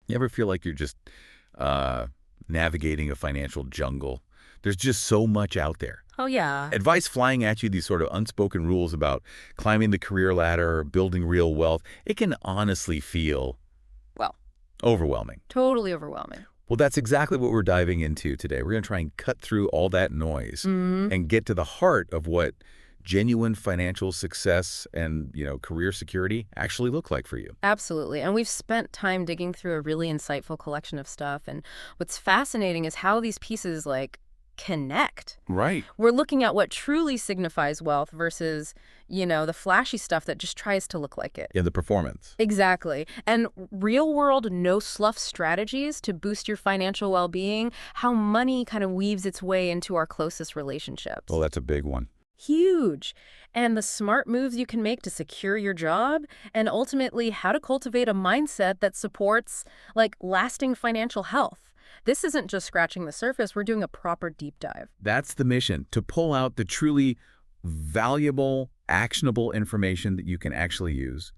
You ever feel like you're just uh, navigating a financial jungle? There's just so much out there. Oh, yeah. Advice flying at you, these sort of unspoken rules about climbing the career ladder, building real wealth. It can honestly feel Well, overwhelming. totally overwhelming. Well, that's exactly what we're diving into today. We're going to try and cut through all that noise Hmm. and get to the heart of what genuine financial success and, career security actually look like for you. Absolutely. And we've spent time digging through a really insightful collection of stuff. And what's fascinating is how these pieces, connect. Right. We're looking at what truly signifies wealth versus, the flashy stuff that just tries to look like it. In the performance. Exactly. And real world, no sluff strategies to boost your financial well being, how money kind of weaves its way into our closest relationships. Well, that's a big one. Huge. And the smart moves you can make to secure your job, and ultimately how to cultivate a mindset that supports, lasting financial health. This isn't just scratching the surface. We're doing a proper deep dive. That's the mission, to pull out the truly valuable, actionable information that you can actually use.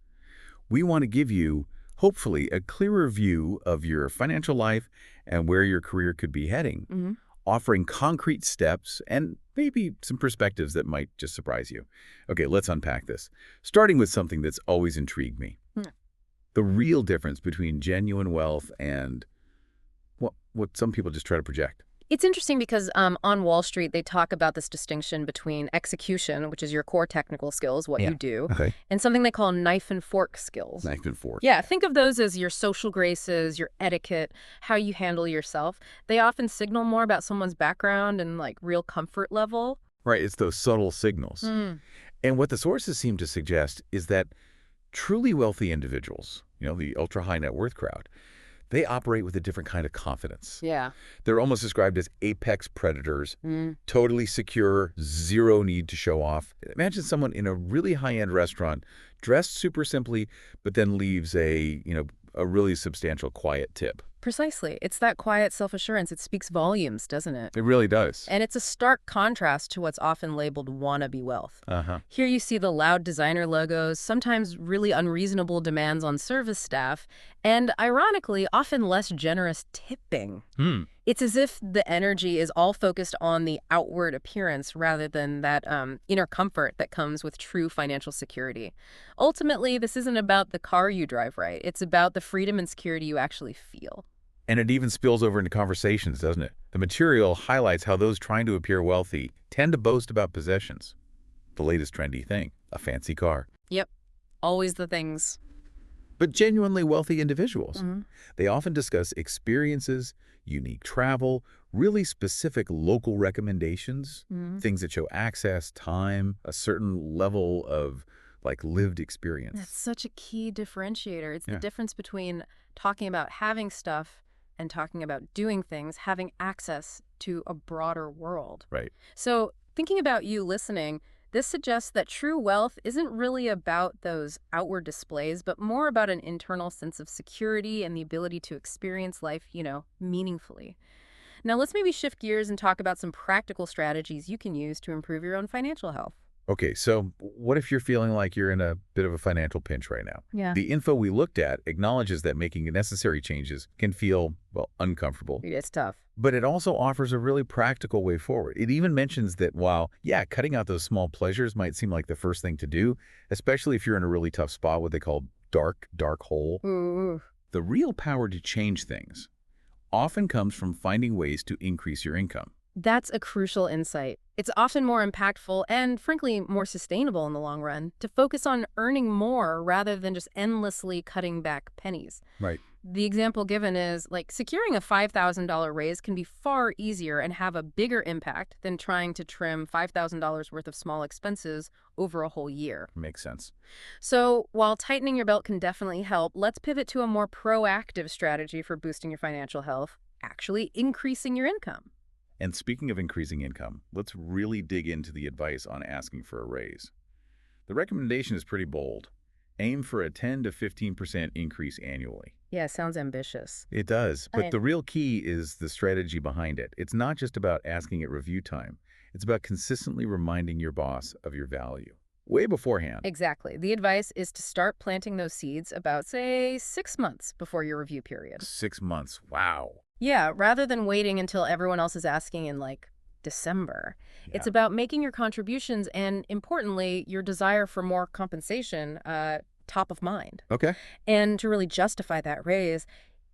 We want to give you, hopefully, a clearer view of your financial life and where your career could be heading, Hmm. offering concrete steps and maybe some perspectives that might just surprise you. Okay, let's unpack this, starting with something that's always intrigued me. The real difference between genuine wealth and what some people just try to project. It's interesting because on Wall Street, they talk about this distinction between execution, which is your core technical skills, what Yeah. you do, Okay. and something they call knife and fork skills. Knife and fork. Yeah, think of those as your social graces, your etiquette, how you handle yourself. They often signal more about someone's background and real comfort level. Right, it's those subtle signals. Mm. And what the sources seem to suggest is that truly wealthy individuals, the ultra-high net worth crowd, they operate with a different kind of confidence. Yeah. They're almost described as apex predators, Mm. totally secure, zero need to show off. Imagine someone in a really high-end restaurant, dressed super simply, but then leaves a really substantial quiet tip. Precisely. It's that quiet self-assurance. It speaks volumes, doesn't it? It really does. And it's a stark contrast to what's often labeled wannabe wealth. Uh-huh. Here you see the loud designer logos, sometimes really unreasonable demands on service staff, and ironically, often less generous tipping. Hmm. It's as if the energy is all focused on the outward appearance rather than that inner comfort that comes with true financial security. Ultimately, this isn't about the car you drive, right? It's about the freedom and security you actually feel. And it even spills over into conversations, doesn't it? The material highlights how those trying to appear wealthy tend to boast about possessions. The latest trendy thing, a fancy car. Yep. Always the things. But genuinely wealthy individuals. Mhm. They often discuss experiences, unique travel, really specific local recommendations, Mhm. things that show access, time, a certain level of lived That's experience. such a key differentiator. It's the Yeah. difference between talking about having stuff and talking about doing things, having access to a broader world. Right. So, thinking about you listening, this suggests that true wealth isn't really about those outward displays, but more about an internal sense of security and the ability to experience life, meaningfully. Now, let's maybe shift gears and talk about some practical strategies you can use to improve your own financial health. Okay, so what if you're feeling like you're in a bit of a financial pinch right now? Yeah. The info we looked at acknowledges that making necessary changes can feel, uncomfortable, It's tough. but it also offers a really practical way forward. It even mentions that while, cutting out those small pleasures might seem like the first thing to do, especially if you're in a really tough spot, what they call dark hole, Ooh. the real power to change things often comes from finding ways to increase your income. That's a crucial insight. It's often more impactful and, frankly, more sustainable in the long run to focus on earning more rather than just endlessly cutting back pennies. Right. The example given is securing a $5,000 raise can be far easier and have a bigger impact than trying to trim $5,000 worth of small expenses over a whole year. Makes sense. So while tightening your belt can definitely help, let's pivot to a more proactive strategy for boosting your financial health, actually increasing your income. And speaking of increasing income, let's really dig into the advice on asking for a raise. The recommendation is pretty bold. Aim for a 10 to 15% increase annually. Yeah, sounds ambitious. It does, but I- the real key is the strategy behind it. It's not just about asking at review time. It's about consistently reminding your boss of your value. way beforehand. Exactly. The advice is to start planting those seeds about, say, 6 months before your review period. 6 months. Wow. Yeah, rather than waiting until everyone else is asking in, like, December. It's Yeah. about making your contributions and, importantly, your desire for more compensation top of mind. Okay. And to really justify that raise,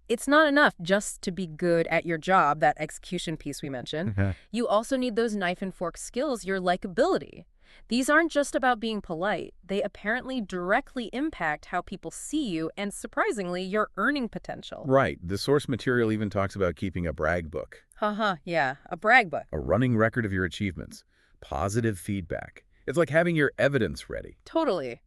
it's not enough just to be good at your job, that execution piece we mentioned. You also need those knife and fork skills, your likability. These aren't just about being polite. They apparently directly impact how people see you and, surprisingly, your earning potential. Right. The source material even talks about keeping a brag book, Haha, yeah, a brag book. a running record of your achievements, positive feedback. It's like having your evidence ready. Totally.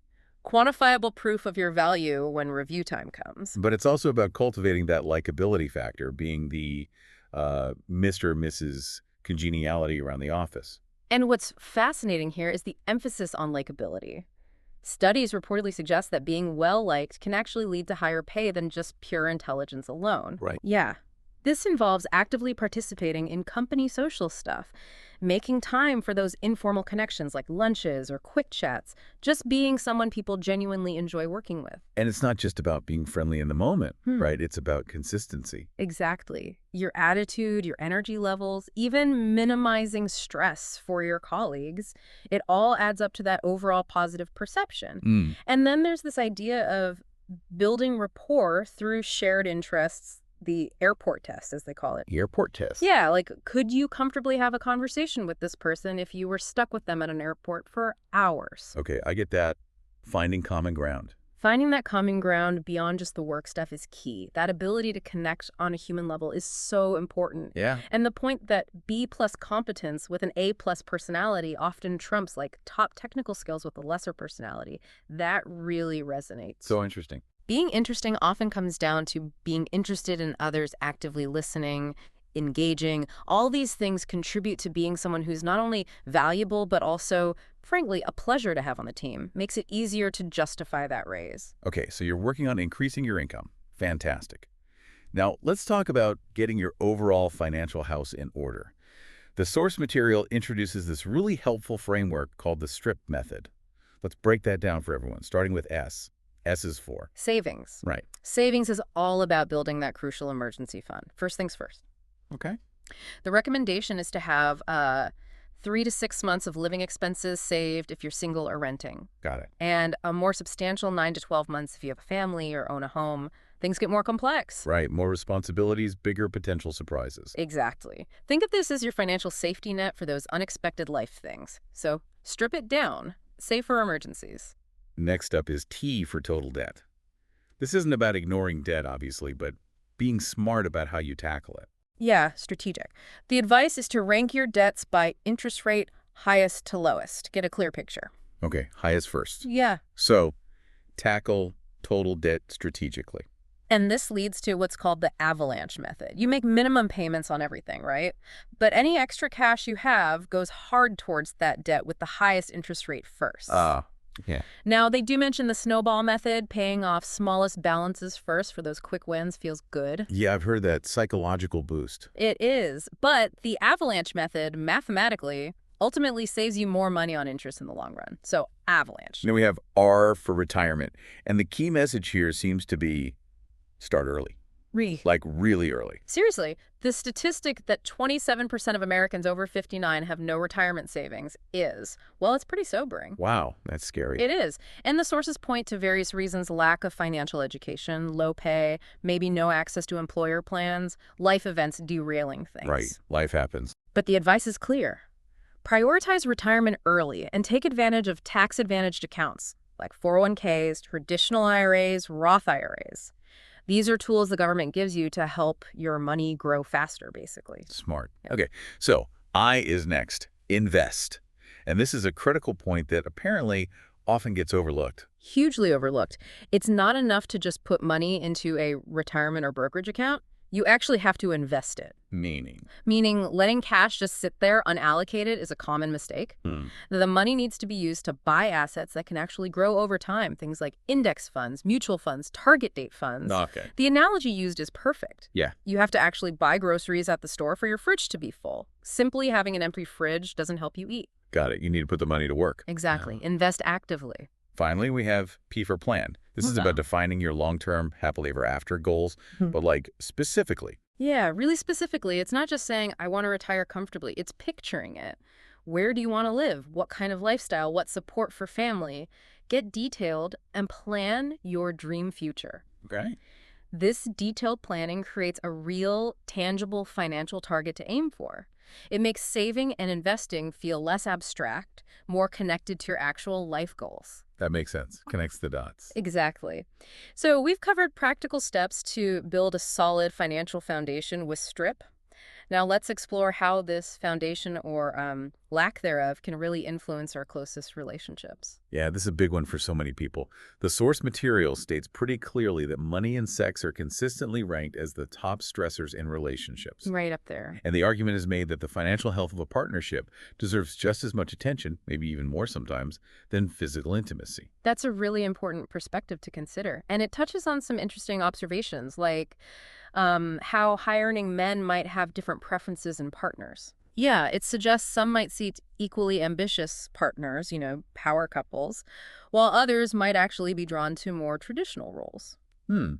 Quantifiable proof of your value when review time comes. But it's also about cultivating that likability factor, being the Mr. or Mrs. congeniality around the office. And what's fascinating here is the emphasis on likability. Studies reportedly suggest that being well-liked can actually lead to higher pay than just pure intelligence alone. Right. Yeah. This involves actively participating in company social stuff, making time for those informal connections like lunches or quick chats, just being someone people genuinely enjoy working with. And it's not just about being friendly in the moment, right? It's about consistency. Exactly. Your attitude, your energy levels, even minimizing stress for your colleagues, it all adds up to that overall positive perception. And then there's this idea of building rapport through shared interests, the airport test, as they call it. The airport test. Yeah, like, could you comfortably have a conversation with this person if you were stuck with them at an airport for hours? Okay, I get that. Finding common ground. Finding that common ground beyond just the work stuff is key. That ability to connect on a human level is so important. Yeah. And the point that B+ competence with an A+ personality often trumps like top technical skills with a lesser personality, that really resonates. So interesting. Being interesting often comes down to being interested in others, actively listening, engaging. All these things contribute to being someone who's not only valuable, but also, frankly, a pleasure to have on the team. Makes it easier to justify that raise. Okay, so you're working on increasing your income. Fantastic. Now, let's talk about getting your overall financial house in order. The source material introduces this really helpful framework called the STRIP method. Let's break that down for everyone, starting with S. S is for? Savings. Right. Savings is all about building that crucial emergency fund. First things first. Okay. The recommendation is to have 3 to 6 months of living expenses saved if you're single or renting. Got it. And a more substantial 9 to 12 months if you have a family or own a home. Things get more complex. Right. More responsibilities, bigger potential surprises. Exactly. Think of this as your financial safety net for those unexpected life things. So strip it down. Save for emergencies. Next up is T for total debt. This isn't about ignoring debt, obviously, but being smart about how you tackle it. Yeah, strategic. The advice is to rank your debts by interest rate, highest to lowest. Get a clear picture. Okay, highest first. Yeah. So, tackle total debt strategically. And this leads to what's called the avalanche method. You make minimum payments on everything, right? But any extra cash you have goes hard towards that debt with the highest interest rate first. Yeah. Now, they do mention the snowball method. Paying off smallest balances first for those quick wins feels good. Yeah, I've heard that psychological boost. It is. But the avalanche method, mathematically, ultimately saves you more money on interest in the long run. So, avalanche. Then we have R for retirement. And the key message here seems to be start early. Like really early. Seriously, the statistic that 27% of Americans over 59 have no retirement savings is, well, it's pretty sobering. Wow, that's scary. It is. And the sources point to various reasons: lack of financial education, low pay, maybe no access to employer plans, life events derailing things. Right, life happens. But the advice is clear. Prioritize retirement early and take advantage of tax-advantaged accounts like 401ks, traditional IRAs, Roth IRAs. These are tools the government gives you to help your money grow faster, basically. Smart. Okay, so I is next. Invest. And this is a critical point that apparently often gets overlooked. Hugely overlooked. It's not enough to just put money into a retirement or brokerage account. You actually have to invest it. Meaning letting cash just sit there unallocated is a common mistake. The money needs to be used to buy assets that can actually grow over time. Things like index funds, mutual funds, target date funds. Okay. The analogy used is perfect. Yeah. You have to actually buy groceries at the store for your fridge to be full. Simply having an empty fridge doesn't help you eat. Got it. You need to put the money to work. Exactly. Invest actively. Finally, we have P for plan. This is about defining your long-term happily ever after goals, Hmm. but like specifically. Yeah, really specifically, it's not just saying, I want to retire comfortably. It's picturing it. Where do you want to live? What kind of lifestyle? What support for family? Get detailed and plan your dream future. Okay. This detailed planning creates a real, tangible financial target to aim for. It makes saving and investing feel less abstract, more connected to your actual life goals. That makes sense. Connects the dots. Exactly. So we've covered practical steps to build a solid financial foundation with STRIP. Now let's explore how this foundation or lack thereof can really influence our closest relationships. Yeah, this is a big one for so many people. The source material states pretty clearly that money and sex are consistently ranked as the top stressors in relationships. Right up there. And the argument is made that the financial health of a partnership deserves just as much attention, maybe even more sometimes, than physical intimacy. That's a really important perspective to consider. And it touches on some interesting observations, like how high-earning men might have different preferences in partners. Yeah, it suggests some might seek equally ambitious partners, power couples, while others might actually be drawn to more traditional roles. Hmm,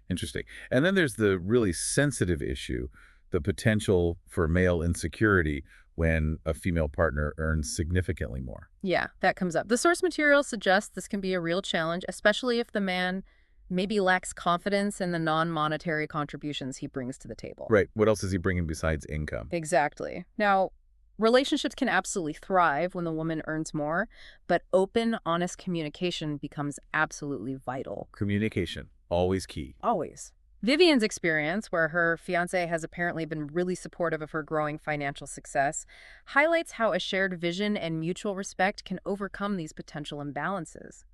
interesting. And then there's the really sensitive issue, the potential for male insecurity when a female partner earns significantly more. Yeah, that comes up. The source material suggests this can be a real challenge, especially if the man maybe lacks confidence in the non-monetary contributions he brings to the table. Right. What else is he bringing besides income? Exactly. Now, relationships can absolutely thrive when the woman earns more, but open, honest communication becomes absolutely vital. Communication, always key. Always. Vivian's experience, where her fiancé has apparently been really supportive of her growing financial success, highlights how a shared vision and mutual respect can overcome these potential imbalances.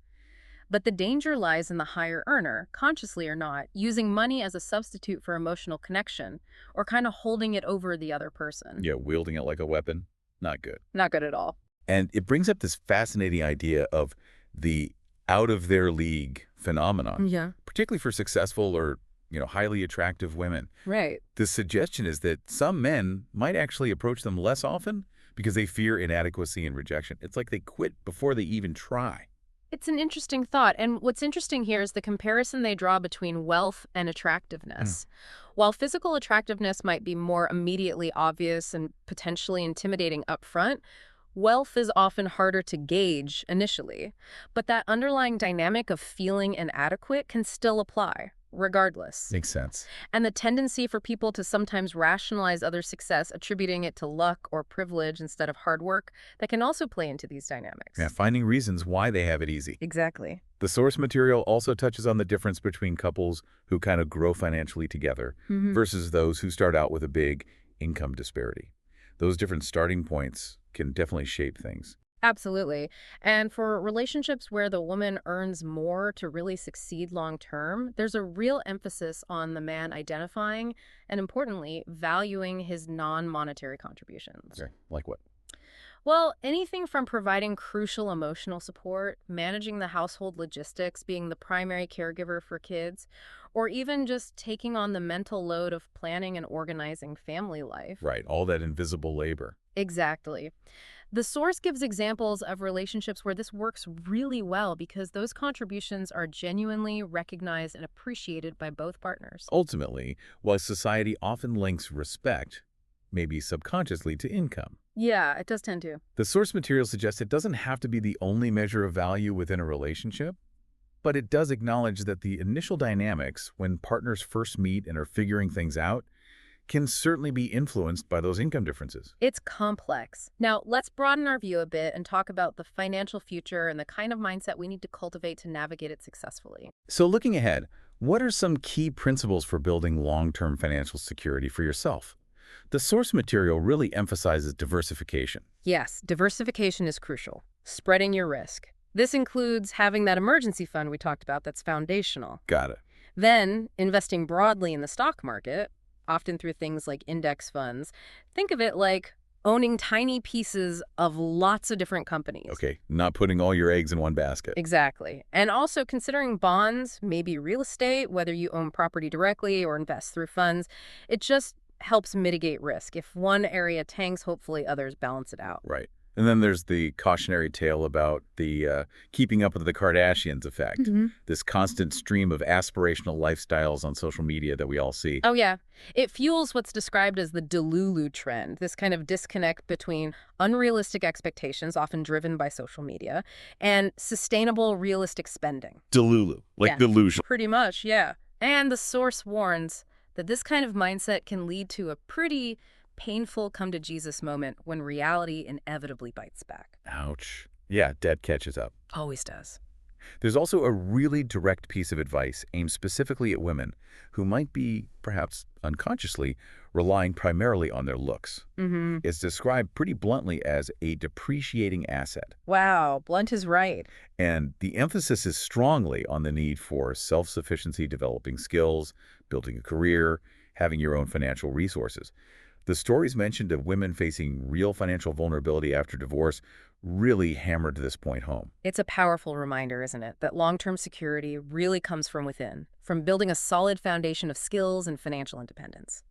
But the danger lies in the higher earner, consciously or not, using money as a substitute for emotional connection, or kind of holding it over the other person. Yeah, wielding it like a weapon, not good. Not good at all. And it brings up this fascinating idea of the out-of-their-league phenomenon, Yeah. particularly for successful or highly attractive women. Right. The suggestion is that some men might actually approach them less often because they fear inadequacy and rejection. It's like they quit before they even try. It's an interesting thought, and what's interesting here is the comparison they draw between wealth and attractiveness. While physical attractiveness might be more immediately obvious and potentially intimidating up front, wealth is often harder to gauge initially. But that underlying dynamic of feeling inadequate can still apply, regardless. Makes sense. And the tendency for people to sometimes rationalize other success, attributing it to luck or privilege instead of hard work, that can also play into these dynamics. Yeah, finding reasons why they have it easy. Exactly. The source material also touches on the difference between couples who kind of grow financially together versus those who start out with a big income disparity. Those different starting points can definitely shape things. Absolutely. And for relationships where the woman earns more to really succeed long term, there's a real emphasis on the man identifying and, importantly, valuing his non-monetary contributions. Okay, like what? Well, anything from providing crucial emotional support, managing the household logistics, being the primary caregiver for kids, or even just taking on the mental load of planning and organizing family life. Right, all that invisible labor. Exactly. The source gives examples of relationships where this works really well because those contributions are genuinely recognized and appreciated by both partners. Ultimately, while society often links respect, maybe subconsciously, to income, Yeah, it does tend to. the source material suggests it doesn't have to be the only measure of value within a relationship, but it does acknowledge that the initial dynamics, when partners first meet and are figuring things out, can certainly be influenced by those income differences. It's complex. Now, let's broaden our view a bit and talk about the financial future and the kind of mindset we need to cultivate to navigate it successfully. So looking ahead, what are some key principles for building long-term financial security for yourself? The source material really emphasizes diversification. Yes, diversification is crucial. Spreading your risk. This includes having that emergency fund we talked about that's foundational. Got it. Then, investing broadly in the stock market, often through things like index funds. Think of it like owning tiny pieces of lots of different companies. Okay, not putting all your eggs in one basket. Exactly. And also considering bonds, maybe real estate, whether you own property directly or invest through funds. It just helps mitigate risk. If one area tanks, hopefully others balance it out. Right. And then there's the cautionary tale about the keeping up with the Kardashians effect, Mhm. this constant stream of aspirational lifestyles on social media that we all see. Oh, yeah. It fuels what's described as the Delulu trend, this kind of disconnect between unrealistic expectations, often driven by social media, and sustainable, realistic spending. Delulu, like Yeah. delusion. Pretty much, yeah. And the source warns that this kind of mindset can lead to a pretty painful come-to-Jesus moment when reality inevitably bites back. Ouch. Yeah, debt catches up. Always does. There's also a really direct piece of advice aimed specifically at women who might be, perhaps unconsciously, relying primarily on their looks. Mm-hmm. It's described pretty bluntly as a depreciating asset. Wow, Blunt is right. And the emphasis is strongly on the need for self-sufficiency, developing skills, building a career, having your own financial resources. The stories mentioned of women facing real financial vulnerability after divorce really hammered this point home. It's a powerful reminder, isn't it, that long-term security really comes from within, from building a solid foundation of skills and financial independence.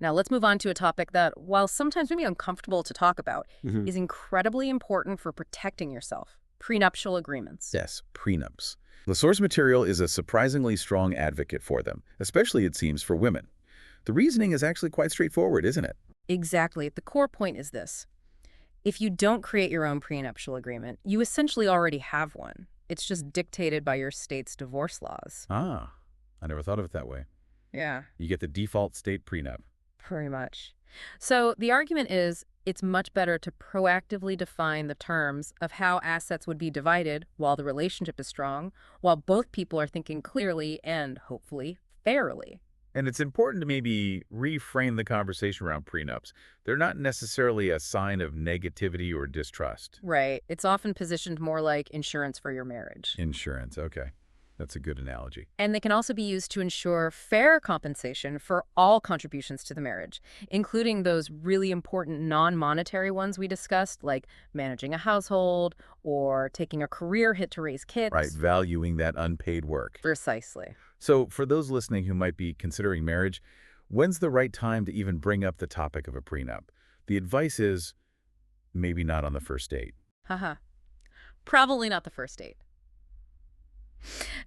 Now, let's move on to a topic that, while sometimes maybe uncomfortable to talk about, is incredibly important for protecting yourself: prenuptial agreements. Yes, prenups. The source material is a surprisingly strong advocate for them, especially, it seems, for women. The reasoning is actually quite straightforward, isn't it? Exactly. The core point is this. If you don't create your own prenuptial agreement, you essentially already have one. It's just dictated by your state's divorce laws. Ah, I never thought of it that way. Yeah. You get the default state prenup. Pretty much. So the argument is it's much better to proactively define the terms of how assets would be divided while the relationship is strong, while both people are thinking clearly and, hopefully, fairly. And it's important to maybe reframe the conversation around prenups. They're not necessarily a sign of negativity or distrust. Right. It's often positioned more like insurance for your marriage. Insurance, okay. That's a good analogy. And they can also be used to ensure fair compensation for all contributions to the marriage, including those really important non-monetary ones we discussed, like managing a household or taking a career hit to raise kids. Right, valuing that unpaid work. Precisely. So for those listening who might be considering marriage, when's the right time to even bring up the topic of a prenup? The advice is maybe not on the first date. Haha. Probably not the first date.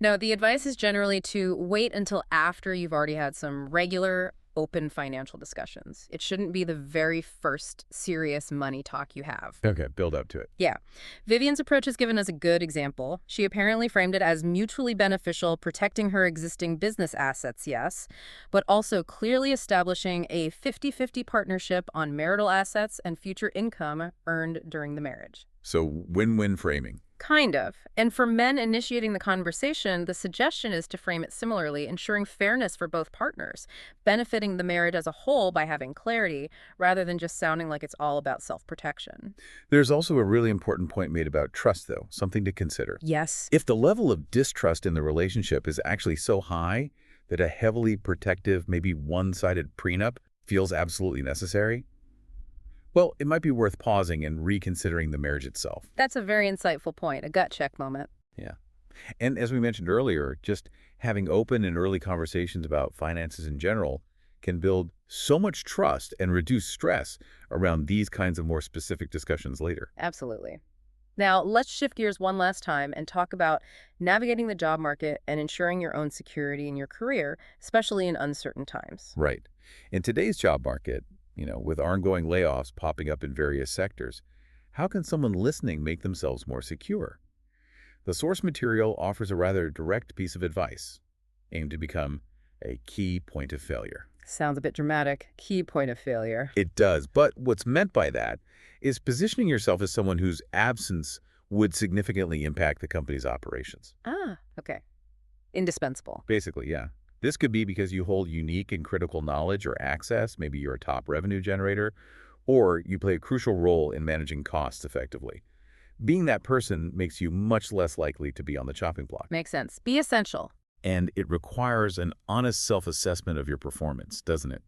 No, the advice is generally to wait until after you've already had some regular, open financial discussions. It shouldn't be the very first serious money talk you have. Okay, build up to it. Yeah. Vivian's approach has given us a good example. She apparently framed it as mutually beneficial, protecting her existing business assets, yes, but also clearly establishing a 50-50 partnership on marital assets and future income earned during the marriage. So win-win framing. Kind of. And for men initiating the conversation, the suggestion is to frame it similarly, ensuring fairness for both partners, benefiting the marriage as a whole by having clarity, rather than just sounding like it's all about self-protection. There's also a really important point made about trust, though, something to consider. Yes. If the level of distrust in the relationship is actually so high that a heavily protective, maybe one-sided prenup feels absolutely necessary, well, it might be worth pausing and reconsidering the marriage itself. That's a very insightful point, a gut check moment. Yeah. And as we mentioned earlier, just having open and early conversations about finances in general can build so much trust and reduce stress around these kinds of more specific discussions later. Absolutely. Now, let's shift gears one last time and talk about navigating the job market and ensuring your own security in your career, especially in uncertain times. Right. In today's job market, with ongoing layoffs popping up in various sectors, how can someone listening make themselves more secure? The source material offers a rather direct piece of advice, aimed to become a key point of failure. Sounds a bit dramatic. Key point of failure. It does, but what's meant by that is positioning yourself as someone whose absence would significantly impact the company's operations. Ah, okay. Indispensable. Basically, yeah. This could be because you hold unique and critical knowledge or access, maybe you're a top revenue generator, or you play a crucial role in managing costs effectively. Being that person makes you much less likely to be on the chopping block. Makes sense. Be essential. And it requires an honest self-assessment of your performance, doesn't it?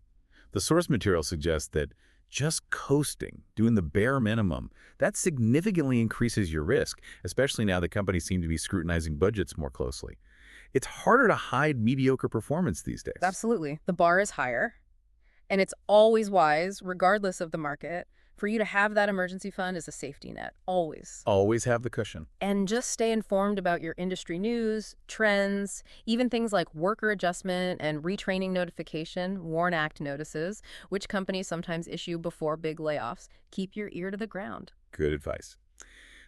The source material suggests that just coasting, doing the bare minimum, that significantly increases your risk, especially now that companies seem to be scrutinizing budgets more closely. It's harder to hide mediocre performance these days. Absolutely. The bar is higher, and it's always wise, regardless of the market, For you to have that emergency fund is a safety net, always. Always have the cushion. And just stay informed about your industry news, trends, even things like worker adjustment and retraining notification, WARN Act notices, which companies sometimes issue before big layoffs. Keep your ear to the ground. Good advice.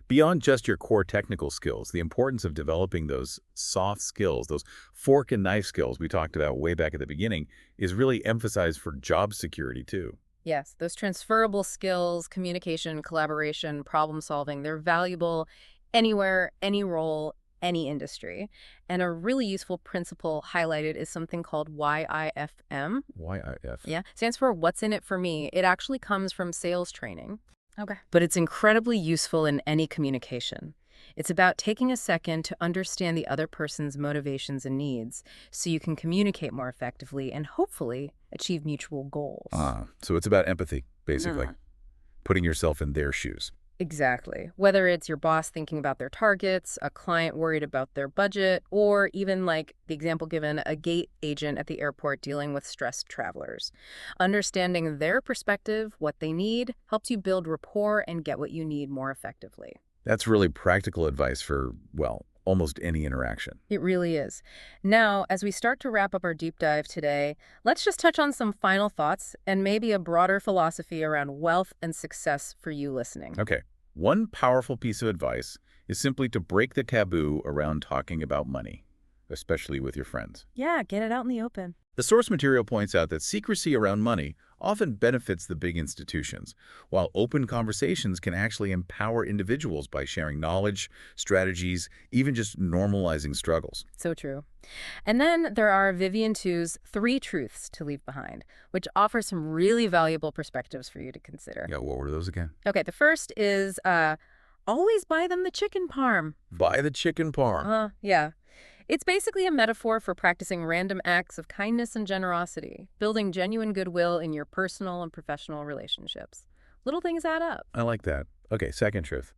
Beyond just your core technical skills, the importance of developing those soft skills, those fork and knife skills we talked about way back at the beginning, is really emphasized for job security too. Yes, those transferable skills, communication, collaboration, problem solving, they're valuable anywhere, any role, any industry. And a really useful principle highlighted is something called YIFM. YIF. Yeah, stands for What's in it for me. It actually comes from sales training. Okay. But it's incredibly useful in any communication. It's about taking a second to understand the other person's motivations and needs so you can communicate more effectively and hopefully achieve mutual goals. So it's about empathy, basically. Putting yourself in their shoes. Exactly. Whether it's your boss thinking about their targets, a client worried about their budget, or even like the example given, a gate agent at the airport dealing with stressed travelers. Understanding their perspective, what they need, helps you build rapport and get what you need more effectively. That's really practical advice for, well, almost any interaction. It really is. Now, as we start to wrap up our deep dive today, let's just touch on some final thoughts and maybe a broader philosophy around wealth and success for you listening. Okay. One powerful piece of advice is simply to break the taboo around talking about money, especially with your friends. Yeah, get it out in the open. The source material points out that secrecy around money often benefits the big institutions, while open conversations can actually empower individuals by sharing knowledge, strategies, even just normalizing struggles. So true. And then there are Vivian Tu's 3 Truths to Leave Behind, which offer some really valuable perspectives for you to consider. Yeah, what were those again? Okay, the first is always buy them the chicken parm. Buy the chicken parm. Yeah. It's basically a metaphor for practicing random acts of kindness and generosity, building genuine goodwill in your personal and professional relationships. Little things add up. I like that. Okay, second truth.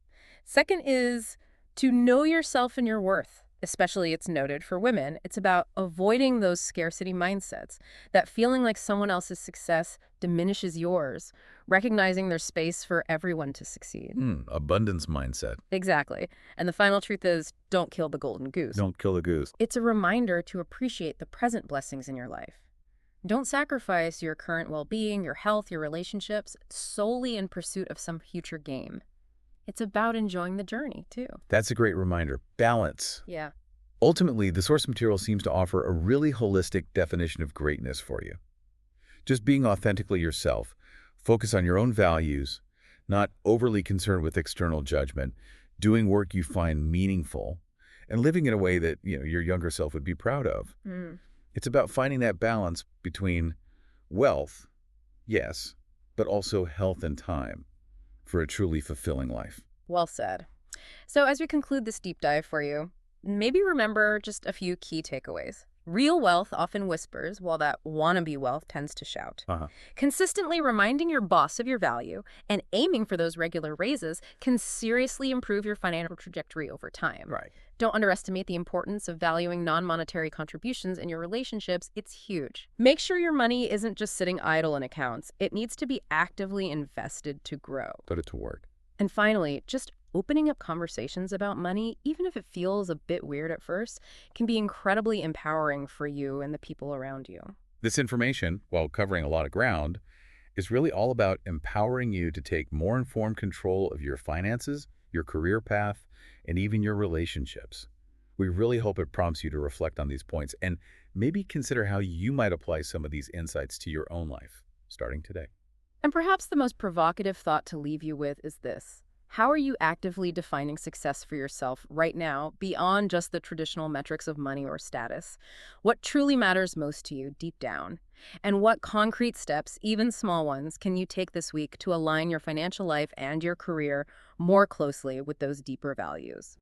Second is to know yourself and your worth. Especially, it's noted for women. It's about avoiding those scarcity mindsets, that feeling like someone else's success diminishes yours, recognizing there's space for everyone to succeed. Abundance mindset. Exactly. And the final truth is, don't kill the golden goose. Don't kill the goose. It's a reminder to appreciate the present blessings in your life. Don't sacrifice your current well-being, your health, your relationships solely in pursuit of some future gain. It's about enjoying the journey, too. That's a great reminder. Balance. Yeah. Ultimately, the source material seems to offer a really holistic definition of greatness for you. Just being authentically yourself, focus on your own values, not overly concerned with external judgment, doing work you find meaningful, and living in a way that your younger self would be proud of. It's about finding that balance between wealth, yes, but also health and time for a truly fulfilling life. Well said. So as we conclude this deep dive for you, maybe remember just a few key takeaways. Real wealth often whispers, while that wannabe wealth tends to shout. Consistently reminding your boss of your value and aiming for those regular raises can seriously improve your financial trajectory over time. Right. Don't underestimate the importance of valuing non-monetary contributions in your relationships. It's huge. Make sure your money isn't just sitting idle in accounts. It needs to be actively invested to grow. Put it to work. And finally, just opening up conversations about money, even if it feels a bit weird at first, can be incredibly empowering for you and the people around you. This information, while covering a lot of ground, is really all about empowering you to take more informed control of your finances, your career path, and even your relationships. We really hope it prompts you to reflect on these points and maybe consider how you might apply some of these insights to your own life, starting today. And perhaps the most provocative thought to leave you with is this. How are you actively defining success for yourself right now beyond just the traditional metrics of money or status? What truly matters most to you deep down? And what concrete steps, even small ones, can you take this week to align your financial life and your career more closely with those deeper values?